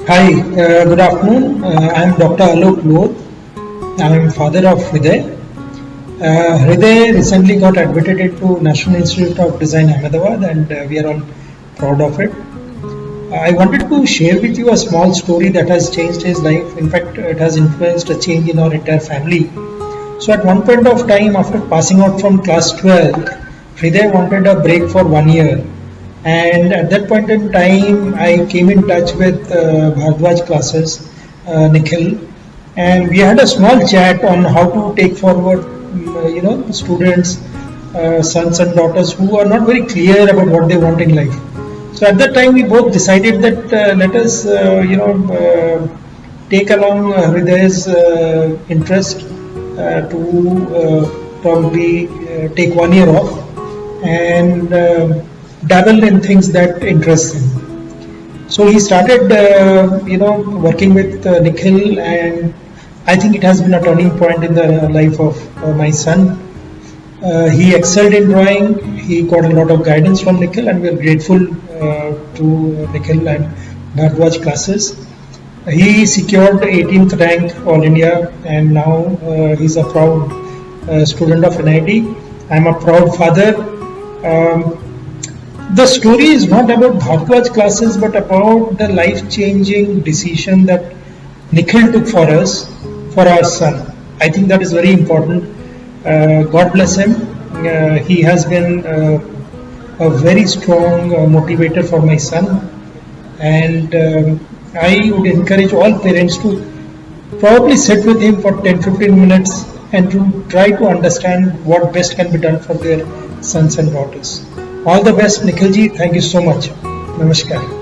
Hi, good afternoon. I am Dr. Alok Lodh. I am father of Hriday. Hriday recently got admitted into National Institute of Design Ahmedabad, and we are all proud of it. I wanted to share with you a small story that has changed his life. In fact, it has influenced a change in our entire family. So at one point of time, after passing out from class 12, Hriday wanted a break for 1 year. And at that point in time, I came in touch with Bhardwaj classes, Nikhil, and we had a small chat on how to take forward, students, sons and daughters who are not very clear about what they want in life. So at that time, we both decided that let us, take along Hriday's interest to probably take 1 year off and dabble in things that interest him. So he started, working with Nikhil, and I think it has been a turning point in the life of my son. He excelled in drawing. He got a lot of guidance from Nikhil, and we are grateful to Nikhil and Bhardwaj classes. He secured 18th rank All India, and now he's a proud student of NID. I'm a proud father. Um, the story is not about Bhardwaj classes, but about the life-changing decision that Nikhil took for us, for our son. I think that is very important. God bless him. He has been a very strong motivator for my son, and I would encourage all parents to probably sit with him for 10-15 minutes and to try to understand what best can be done for their sons and daughters. All the best, Nikhilji. Thank you so much. Namaskar.